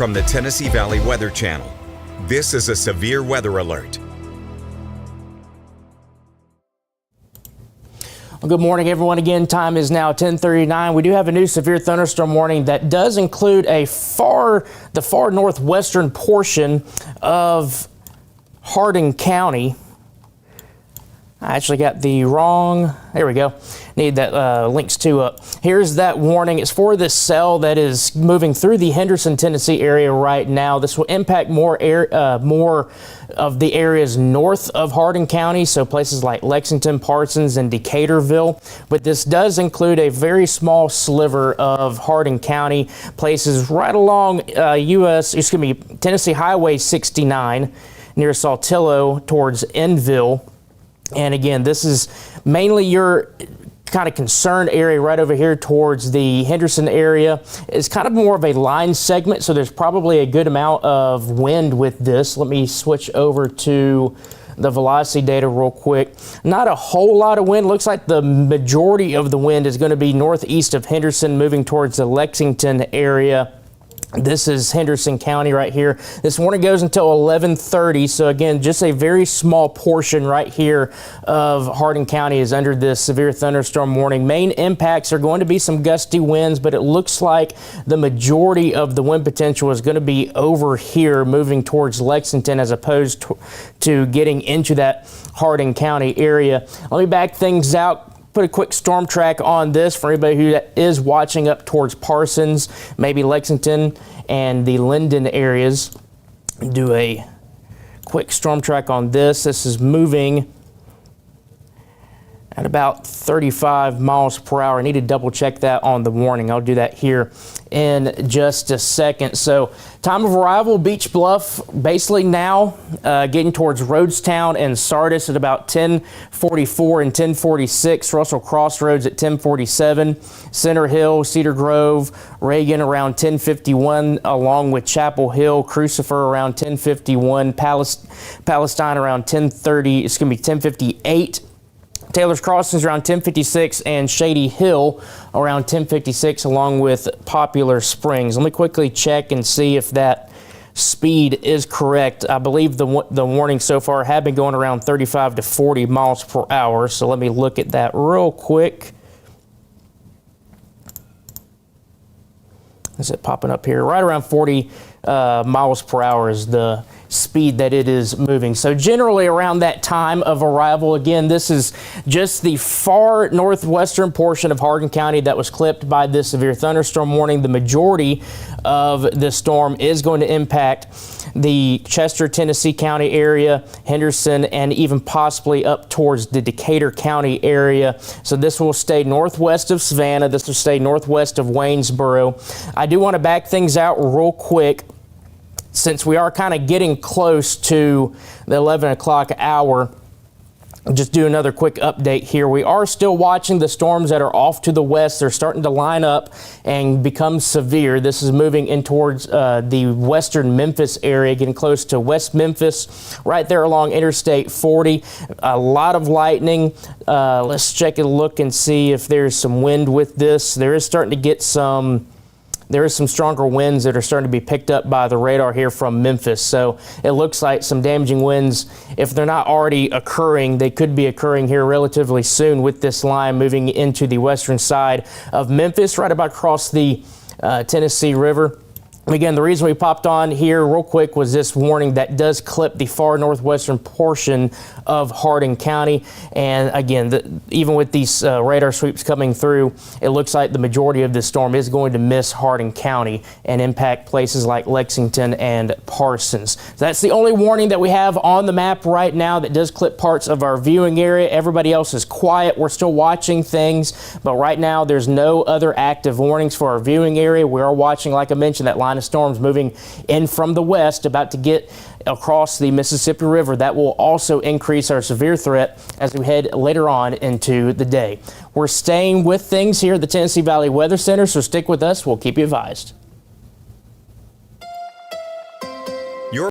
from the Tennessee Valley Weather Channel. This is a severe weather alert. Well, good morning, everyone. Again, time is now 10:39. We do have a new severe thunderstorm warning that does include the far northwestern portion of Hardin County. I actually got the wrong, there we go. Need that links to up. Here's that warning. It's for this cell that is moving through the Henderson, Tennessee area right now. This will impact more of the areas north of Hardin County, so places like Lexington, Parsons, and Decaturville. But this does include a very small sliver of Hardin County, places right along Tennessee Highway 69 near Saltillo towards Enville. And again, this is mainly your kind of concerned area right over here towards the Henderson area. It's kind of more of a line segment, so there's probably a good amount of wind with this. Let me switch over to the velocity data real quick. Not a whole lot of wind. Looks like the majority of the wind is going to be northeast of Henderson, moving towards the Lexington area. This is Henderson County right here. This warning goes until 11:30. So again, just a very small portion right here of Hardin County is under this severe thunderstorm warning. Main impacts are going to be some gusty winds, but it looks like the majority of the wind potential is going to be over here, moving towards Lexington, as opposed to getting into that Hardin County area. Let me back things out. Put a quick storm track on this for anybody who is watching up towards Parsons, maybe Lexington and the Linden areas. Do a quick storm track on this. This is moving at about 35 miles per hour. I need to double check that on the warning. I'll do that here in just a second. So time of arrival, Beach Bluff, basically now getting towards Rhodestown and Sardis at about 10:44 and 10:46. Russell Crossroads at 10:47. Center Hill, Cedar Grove, Reagan around 10:51, along with Chapel Hill, Crucifer around 10:51, Palestine around 10:30. It's going to be 10:58. Taylor's Crossing is around 10:56, and Shady Hill around 10:56, along with Poplar Springs. Let me quickly check and see if that speed is correct. I believe the warnings so far have been going around 35 to 40 miles per hour. So let me look at that real quick. Is it popping up here? Right around 40 miles per hour is the speed that it is moving. So generally around that time of arrival, again, this is just the far northwestern portion of Hardin County that was clipped by this severe thunderstorm warning. The majority of this storm is going to impact the Chester, Tennessee County area, Henderson, and even possibly up towards the Decatur County area. So this will stay northwest of Savannah. This will stay northwest of Waynesboro. I do want to back things out real quick, since we are kind of getting close to the 11 o'clock hour. Just do another quick update here. We are still watching the storms that are off to the west. They're starting to line up and become severe. This is moving in towards the western Memphis area, getting close to West Memphis, right there along Interstate 40. A lot of lightning. Let's check a look and see if there's some wind with this. There is starting to get some stronger winds that are starting to be picked up by the radar here from Memphis. So it looks like some damaging winds, if they're not already occurring, they could be occurring here relatively soon with this line moving into the western side of Memphis, right about across the Tennessee River. Again, the reason we popped on here real quick was this warning that does clip the far northwestern portion of Hardin County. And again, even with these radar sweeps coming through, it looks like the majority of this storm is going to miss Hardin County and impact places like Lexington and Parsons. So that's the only warning that we have on the map right now that does clip parts of our viewing area. Everybody else is quiet. We're still watching things, but right now there's no other active warnings for our viewing area. We are watching, like I mentioned, that line of storms moving in from the west, about to get across the Mississippi River. That will also increase our severe threat as we head later on into the day. We're staying with things here at the Tennessee Valley Weather Center, so stick with us. We'll keep you advised.